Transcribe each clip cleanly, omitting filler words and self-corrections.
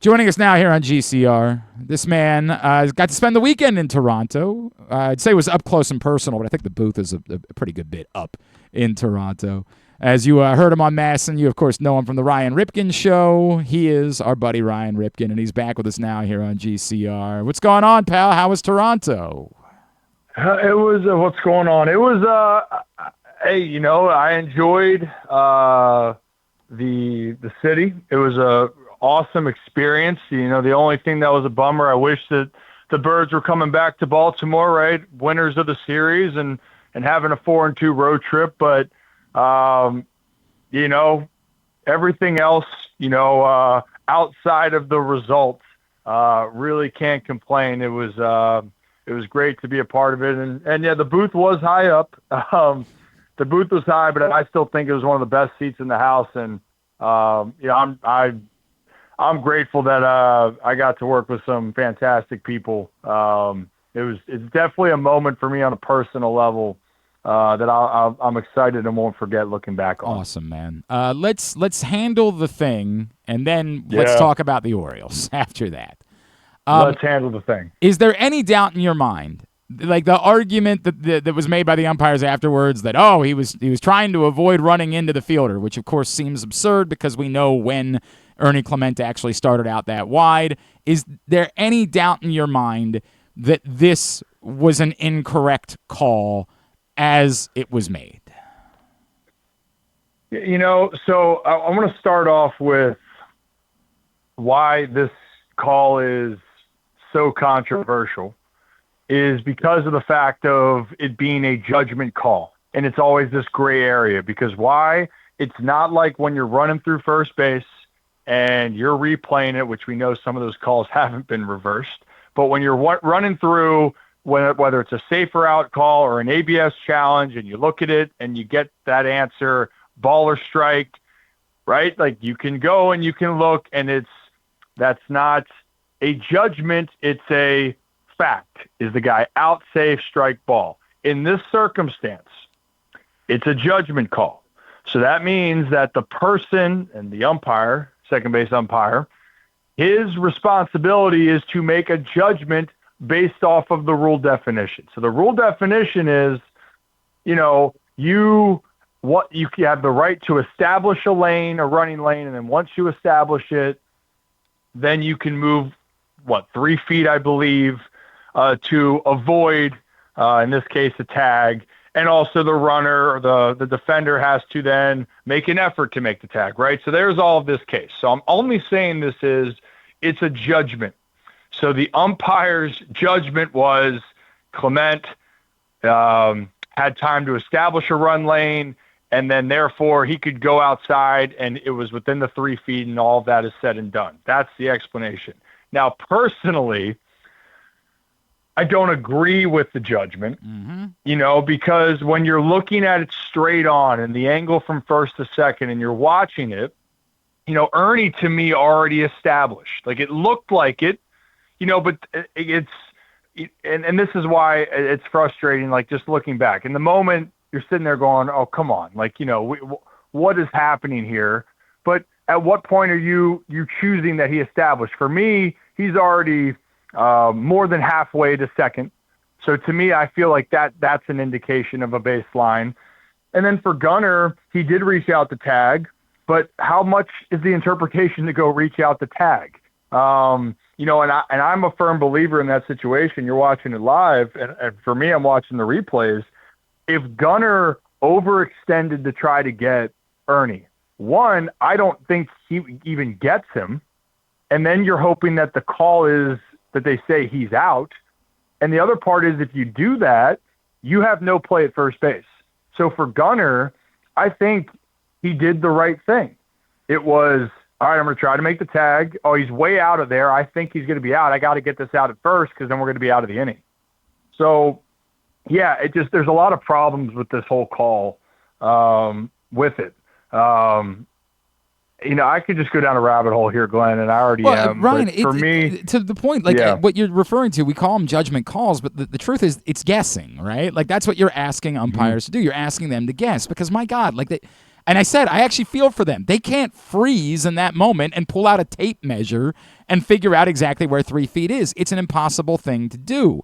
Joining us now here on GCR, this man got to spend the weekend in Toronto. I'd say it was up close and personal, but I think the booth is a pretty good bit up in Toronto. As you heard him on MASN, you, of course, know him from the Ryan Ripken Show. He is our buddy Ryan Ripken, and he's back with us now here on GCR. What's going on, pal? How was Toronto? It was, what's going on? It was, hey, I enjoyed the city. It was a awesome experience. The only thing that was a bummer, I wish that the Birds were coming back to Baltimore, right? Winners of the series and having a 4-2 road trip. But, everything else, outside of the results, really can't complain. It was great to be a part of it. And yeah, the booth was high up. The booth was high, but I still think it was one of the best seats in the house. And, I'm grateful that I got to work with some fantastic people. It's definitely a moment for me on a personal level that I'm excited and won't forget looking back on. Awesome, man. Let's handle the thing, and then let's talk about the Orioles after that. Let's handle the thing. Is there any doubt in your mind, like the argument that was made by the umpires afterwards, that he was trying to avoid running into the fielder, which of course seems absurd because we know when Ernie Clemente actually started out that wide. Is there any doubt in your mind that this was an incorrect call as it was made? So I want to start off with why this call is so controversial is because of the fact of it being a judgment call. And it's always this gray area because why? It's not like when you're running through first base and you're replaying it, which we know some of those calls haven't been reversed. But when you're running through, whether it's a safer out call or an ABS challenge, and you look at it and you get that answer, ball or strike, right? Like you can go and you can look, and that's not a judgment. It's a fact. Is the guy out, safe, strike, ball? In this circumstance, it's a judgment call. So that means that the person and the umpire, second base umpire, his responsibility is to make a judgment based off of the rule definition. So the rule definition is, you have the right to establish a lane, a running lane, and then once you establish it, then you can move 3 feet, I believe, to avoid, in this case, a tag. And also the runner or the defender has to then make an effort to make the tag, right? So there's all of this case. So I'm only saying it's a judgment. So the umpire's judgment was Clement had time to establish a run lane, and then therefore he could go outside, and it was within the 3 feet, and all of that is said and done. That's the explanation. Now, personally, I don't agree with the judgment, because when you're looking at it straight on and the angle from first to second and you're watching it, Ernie to me already established. Like it looked like it, but it's, and this is why it's frustrating, like just looking back. In the moment, you're sitting there going, oh, come on. Like, what is happening here? But at what point are you choosing that he established? For me, he's already more than halfway to second. So to me, I feel like that's an indication of a baseline. And then for Gunnar, he did reach out to tag, but how much is the interpretation to go reach out to tag? And I'm a firm believer in that situation. You're watching it live, and for me, I'm watching the replays. If Gunnar overextended to try to get Ernie, one, I don't think he even gets him. And then you're hoping that the call is that they say he's out. And the other part is if you do that, you have no play at first base. So for Gunnar, I think he did the right thing. It was, all right, I'm going to try to make the tag. Oh, he's way out of there. I think he's going to be out. I got to get this out at first because then we're going to be out of the inning. So, yeah, there's a lot of problems with this whole call with it. I could just go down a rabbit hole here, Glenn, and I already am. Ryan, for me, to the point, what you're referring to, we call them judgment calls, but the truth is it's guessing, right? Like that's what you're asking umpires to do. You're asking them to guess because, my God, And I said, I actually feel for them. They can't freeze in that moment and pull out a tape measure and figure out exactly where 3 feet is. It's an impossible thing to do.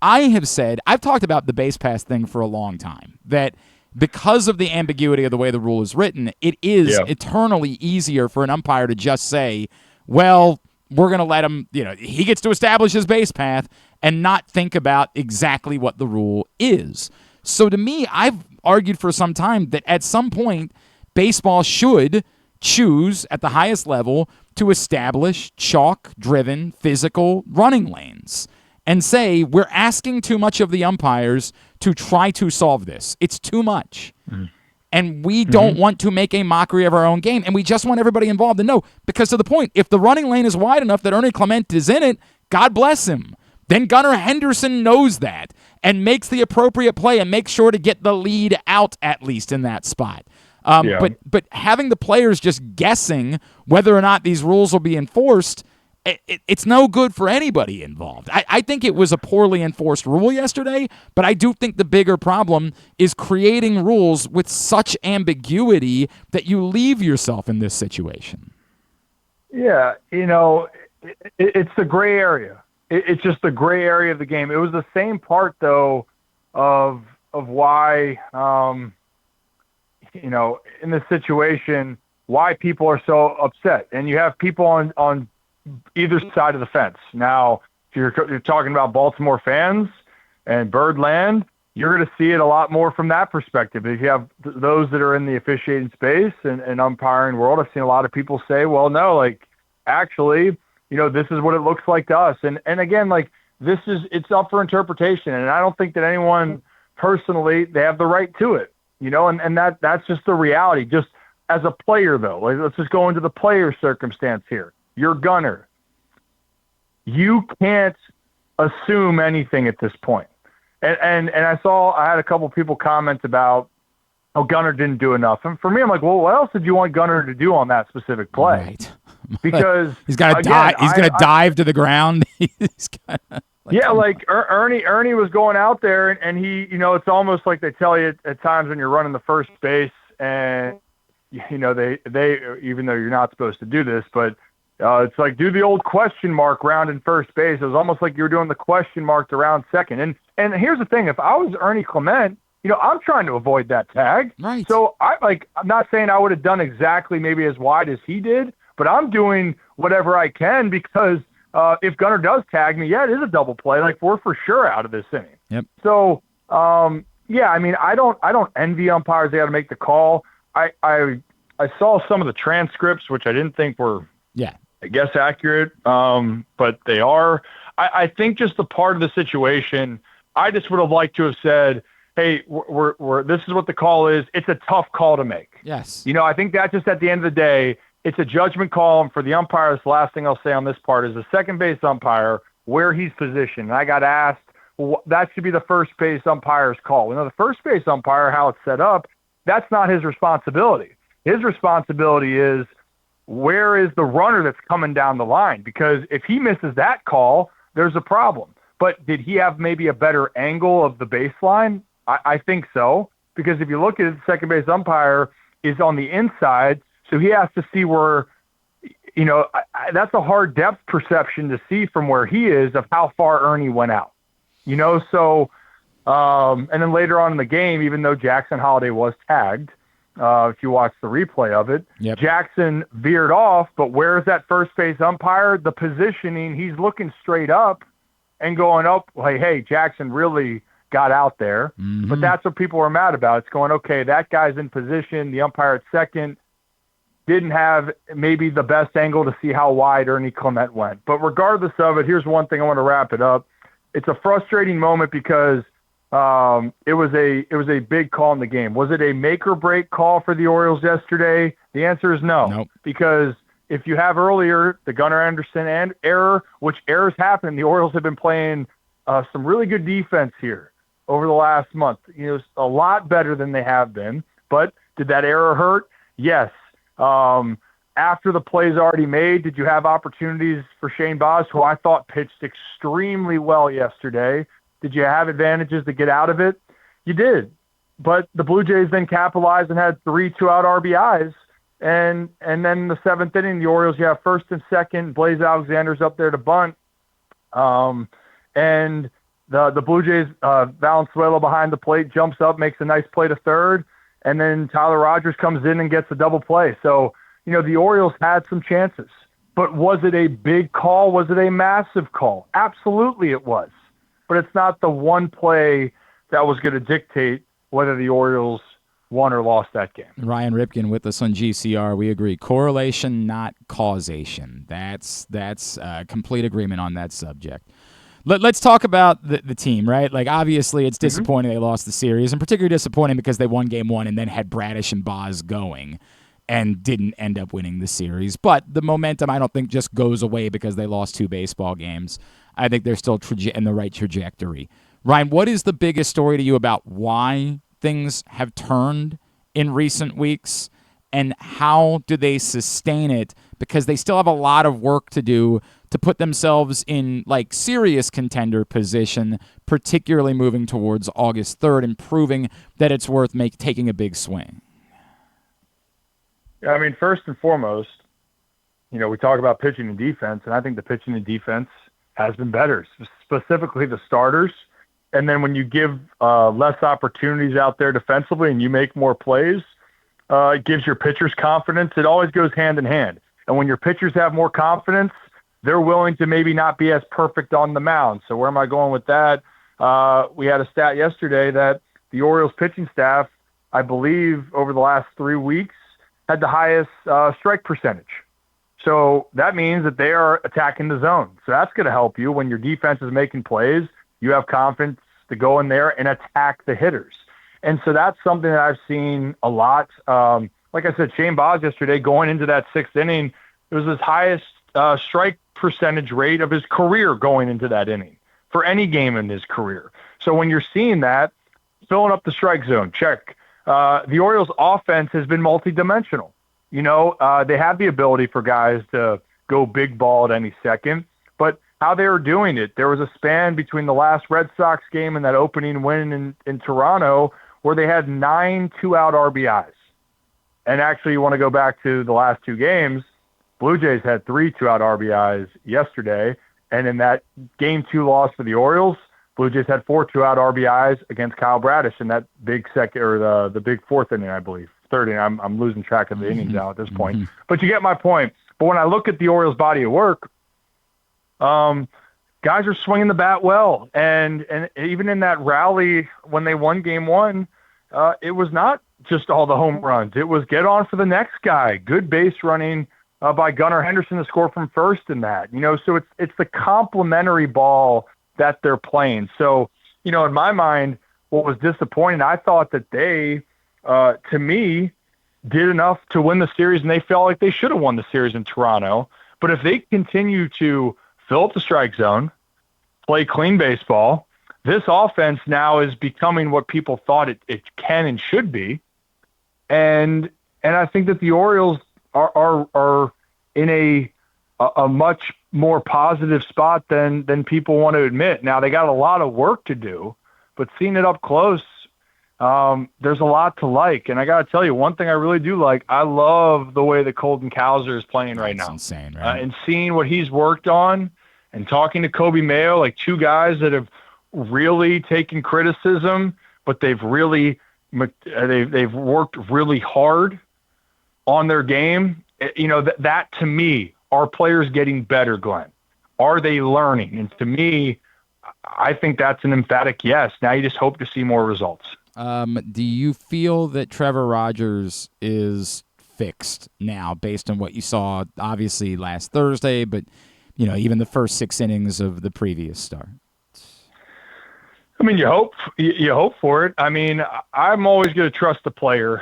I have said, I've talked about the base pass thing for a long time, that because of the ambiguity of the way the rule is written, it is eternally easier for an umpire to just say, well, we're going to let him, he gets to establish his base path and not think about exactly what the rule is. So to me, I've argued for some time that at some point, baseball should choose at the highest level to establish chalk-driven physical running lanes and say, we're asking too much of the umpires to try to solve this. It's too much. And we don't want to make a mockery of our own game. And we just want everybody involved to know. Because to the point, if the running lane is wide enough that Ernie Clement is in it, God bless him. Then Gunnar Henderson knows that and makes the appropriate play and makes sure to get the lead out at least in that spot. But having the players just guessing whether or not these rules will be enforced, it's no good for anybody involved. I think it was a poorly enforced rule yesterday, but I do think the bigger problem is creating rules with such ambiguity that you leave yourself in this situation. Yeah, it's the gray area. It's just the gray area of the game. It was the same part, though, of why, in this situation, why people are so upset. And you have people on either side of the fence. Now, if you're talking about Baltimore fans and Birdland, you're going to see it a lot more from that perspective. If you have those that are in the officiating space and umpiring world, I've seen a lot of people say, well, no, actually, this is what it looks like to us. And again, it's up for interpretation. And I don't think that anyone personally, they have the right to it, and that's just the reality. Just as a player, though, let's just go into the player circumstance here. You're Gunnar. You can't assume anything at this point. And I had a couple people comment about, Gunnar didn't do enough. And for me, I'm like, well, what else did you want Gunnar to do on that specific play? Right. Because he's got to dive. He's going to dive to the ground. Ernie was going out there, and he, it's almost like they tell you at times when you're running the first base, and they even though you're not supposed to do this, but it's like do the old question mark round in first base. It was almost like you were doing the question mark to round second. And here's the thing: if I was Ernie Clement, I'm trying to avoid that tag. Right. So I'm not saying I would have done exactly maybe as wide as he did, but I'm doing whatever I can because if Gunnar does tag me, it is a double play. We're for sure out of this inning. Yep. So I don't envy umpires. They got to make the call. I saw some of the transcripts, which I didn't think were, I guess, accurate, but they are. I think just the part of the situation, I just would have liked to have said, hey, we're this is what the call is. It's a tough call to make. Yes. I think that just at the end of the day, it's a judgment call. And for the umpires, the last thing I'll say on this part is the second base umpire, where he's positioned. And I got asked, well, that should be the first base umpire's call. The first base umpire, how it's set up, that's not his responsibility. His responsibility is where is the runner that's coming down the line? Because if he misses that call, there's a problem. But did he have maybe a better angle of the baseline? I think so. Because if you look at it, the second base umpire is on the inside, so he has to see where, that's a hard depth perception to see from where he is of how far Ernie went out. So, and then later on in the game, even though Jackson Holliday was tagged, if you watch the replay of it, Jackson veered off, but where's that first base umpire? The positioning, he's looking straight up and going up, hey, Jackson really got out there. Mm-hmm. But that's what people are mad about. It's going, okay, that guy's in position. The umpire at second didn't have maybe the best angle to see how wide Ernie Clement went. But regardless of it, here's one thing I want to wrap it up. It's a frustrating moment because it was a big call in the game. Was it a make or break call for the Orioles yesterday? The answer is no. Nope. Because if you have earlier the Gunnar Anderson and error, which errors happen, the Orioles have been playing some really good defense here over the last month. A lot better than they have been. But did that error hurt? Yes. After the play's already made, did you have opportunities for Shane Baz, who I thought pitched extremely well yesterday? Did you have advantages to get out of it? You did. but the Blue Jays then capitalized and had 3 2-out RBIs. And then in the 7th inning, the Orioles, you have first and second. Blaze Alexander's up there to bunt. And the Blue Jays, Valenzuela behind the plate, jumps up, makes a nice play to third. And then Tyler Rogers comes in and gets a double play. So, the Orioles had some chances. But was it a big call? Was it a massive call? Absolutely it was. But it's not the one play that was going to dictate whether the Orioles won or lost that game. Ryan Ripken with us on GCR. We agree. Correlation, not causation. That's complete agreement on that subject. Let's talk about the team, right? Like, obviously, it's disappointing they lost the series, and particularly disappointing because they won Game 1 and then had Bradish and Boz going and didn't end up winning the series. But the momentum, I don't think, just goes away because they lost 2 baseball games. I think they're still in the right trajectory. Ryan, what is the biggest story to you about why things have turned in recent weeks, and how do they sustain it? Because they still have a lot of work to do to put themselves in like serious contender position, particularly moving towards August 3rd and proving that it's worth taking a big swing. I mean, first and foremost, we talk about pitching and defense, and I think the pitching and defense has been better, specifically the starters. And then when you give less opportunities out there defensively and you make more plays, it gives your pitchers confidence. It always goes hand in hand. And when your pitchers have more confidence, they're willing to maybe not be as perfect on the mound. So where am I going with that? We had a stat yesterday that the Orioles pitching staff, I believe, over the last 3 weeks, had the highest strike percentage. So that means that they are attacking the zone. So that's going to help you when your defense is making plays. You have confidence to go in there and attack the hitters. And so that's something that I've seen a lot. Like I said, Shane Baz yesterday going into that 6th inning, it was his highest strike percentage rate of his career going into that inning for any game in his career. So when you're seeing that, filling up the strike zone, check. The Orioles offense has been multidimensional. They have the ability for guys to go big ball at any second, but how they were doing it, there was a span between the last Red Sox game and that opening win in Toronto where they had 9 2-out RBIs. And actually, you want to go back to the last 2 games, Blue Jays had 3 2-out RBIs yesterday, and in that Game 2 loss for the Orioles, Blue Jays had 4 2-out RBIs against Kyle Bradish in that big second or the big 4th inning, I believe. 3rd inning, I'm losing track of the innings now at this point. But you get my point. But when I look at the Orioles' body of work, guys are swinging the bat well, and even in that rally when they won Game 1, it was not just all the home runs. It was get on for the next guy. Good base running by Gunnar Henderson to score from first in that. So it's the complementary ball that they're playing. So in my mind, what was disappointing, I thought that they, to me, did enough to win the series, and they felt like they should have won the series in Toronto. But if they continue to fill up the strike zone, play clean baseball, this offense now is becoming what people thought it can and should be. And I think that the Orioles are in a much more positive spot than people want to admit. Now, they got a lot of work to do, but seeing it up close, there's a lot to like. And I got to tell you, one thing I really do like, I love the way that Colton Cowser is playing right now. That's insane, right? And seeing what he's worked on and talking to Kobe Mayo, like 2 guys that have really taken criticism, but they've worked really hard on their game. That to me, are players getting better, Glenn? Are they learning? And to me, I think that's an emphatic yes. Now you just hope to see more results. Do you feel that Trevor Rogers is fixed now based on what you saw, obviously, last Thursday, but, even the first 6 innings of the previous start? I mean, you hope for it. I mean, I'm always going to trust the player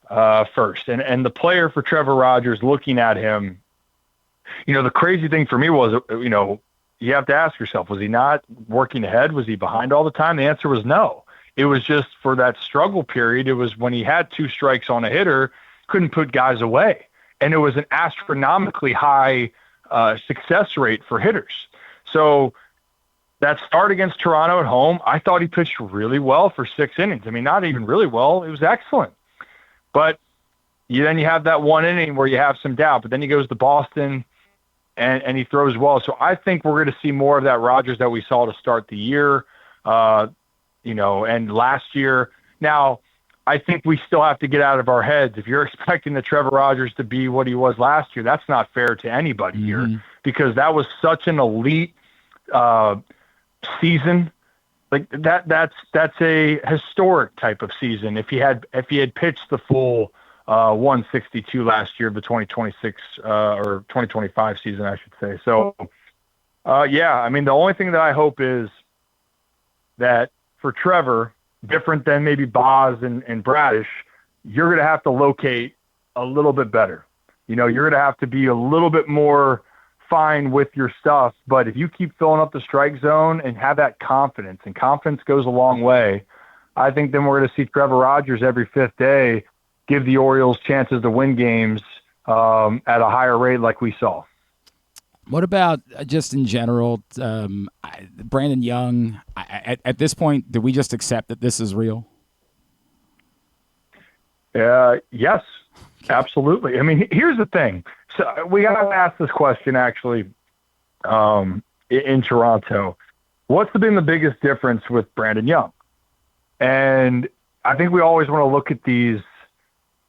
first. And the player for Trevor Rogers, looking at him, the crazy thing for me was, you have to ask yourself, was he not working ahead? Was he behind all the time? The answer was no. It was just for that struggle period. It was when he had 2 strikes on a hitter, couldn't put guys away. And it was an astronomically high success rate for hitters. So that start against Toronto at home, I thought he pitched really well for 6 innings. I mean, not even really well. It was excellent. But then you have that one inning where you have some doubt. But then he goes to Boston, and he throws well. So I think we're going to see more of that Rogers that we saw to start the year, and last year. Now, I think we still have to get out of our heads. If you're expecting the Trevor Rogers to be what he was last year, that's not fair to anybody here, because that was such an elite season. Like that's a historic type of season. If he had pitched the full 162 last year of the 2026 or 2025 season, I should say. So, I mean, the only thing that I hope is that for Trevor, different than maybe Boz and Bradish, you're going to have to locate a little bit better. You're going to have to be a little bit more fine with your stuff. But if you keep filling up the strike zone and have that confidence, and confidence goes a long way, I think then we're going to see Trevor Rogers every fifth day give the Orioles chances to win games at a higher rate like we saw. What about just in general, Brandon Young? At this point, do we just accept that this is real? Yes, absolutely. I mean, here's the thing. So we got to ask this question actually in Toronto. What's been the biggest difference with Brandon Young? And I think we always want to look at these,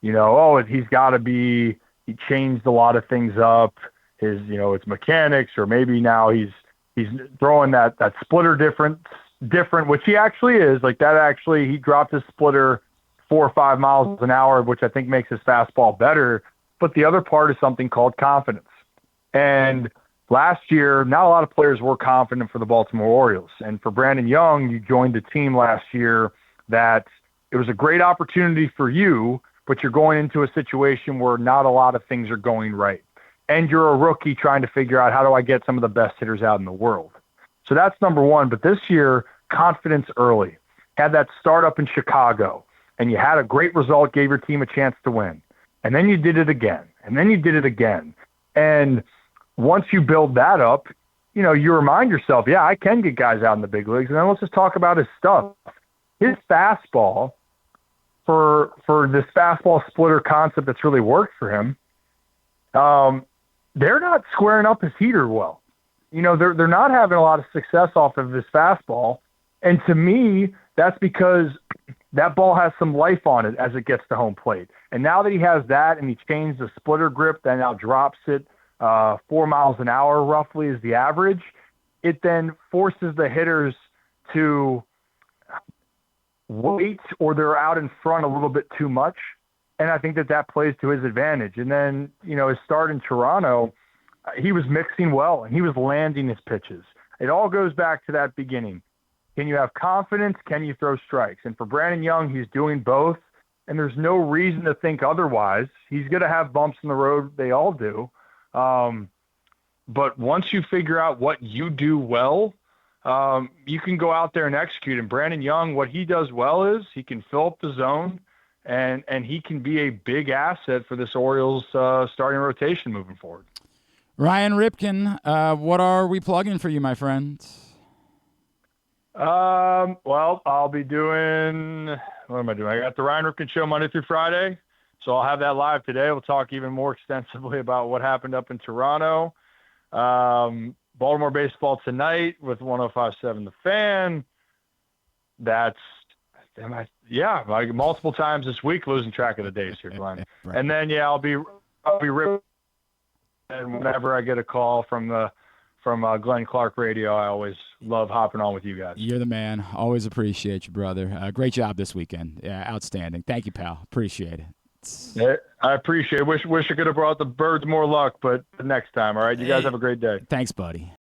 he's got to be, he changed a lot of things up. His, it's mechanics, or maybe now he's throwing that splitter different, which he actually is. Like that actually, he dropped his splitter 4 or 5 miles an hour, which I think makes his fastball better. But the other part is something called confidence. And last year, not a lot of players were confident for the Baltimore Orioles. And for Brandon Young, you joined the team last year that it was a great opportunity for you, but you're going into a situation where not a lot of things are going right. And you're a rookie trying to figure out, how do I get some of the best hitters out in the world? So that's number one. But this year, confidence early. Had that start up in Chicago, and you had a great result, gave your team a chance to win. And then you did it again. And then you did it again. And once you build that up, you remind yourself, yeah, I can get guys out in the big leagues. And then let's just talk about his stuff. His fastball, for this fastball splitter concept that's really worked for him, they're not squaring up his heater well. They're not having a lot of success off of his fastball. And to me, that's because that ball has some life on it as it gets to home plate. And now that he has that, and he changed the splitter grip that now drops it 4 miles an hour roughly is the average, it then forces the hitters to wait, or they're out in front a little bit too much. And I think that plays to his advantage. And then, his start in Toronto, he was mixing well, and he was landing his pitches. It all goes back to that beginning. Can you have confidence? Can you throw strikes? And for Brandon Young, he's doing both, and there's no reason to think otherwise. He's going to have bumps in the road. They all do. But once you figure out what you do well, you can go out there and execute. And Brandon Young, what he does well is he can fill up the zone, and he can be a big asset for this Orioles starting rotation moving forward. Ryan Ripken, what are we plugging for you, my friend? Well, I'll be doing, what am I doing? I got the Ryan Ripken Show Monday through Friday, so I'll have that live today. We'll talk even more extensively about what happened up in Toronto. Baltimore baseball tonight with 105.7 The Fan. Like multiple times this week, losing track of the days here, Glenn. Right. And then I'll be ripped. And whenever I get a call from Glenn Clark Radio, I always love hopping on with you guys. You're the man. Always appreciate you, brother. Great job this weekend. Yeah, outstanding. Thank you, pal. Appreciate it. Yeah, I appreciate it. Wish I could have brought the birds more luck, but next time. All right, you guys have a great day. Thanks, buddy.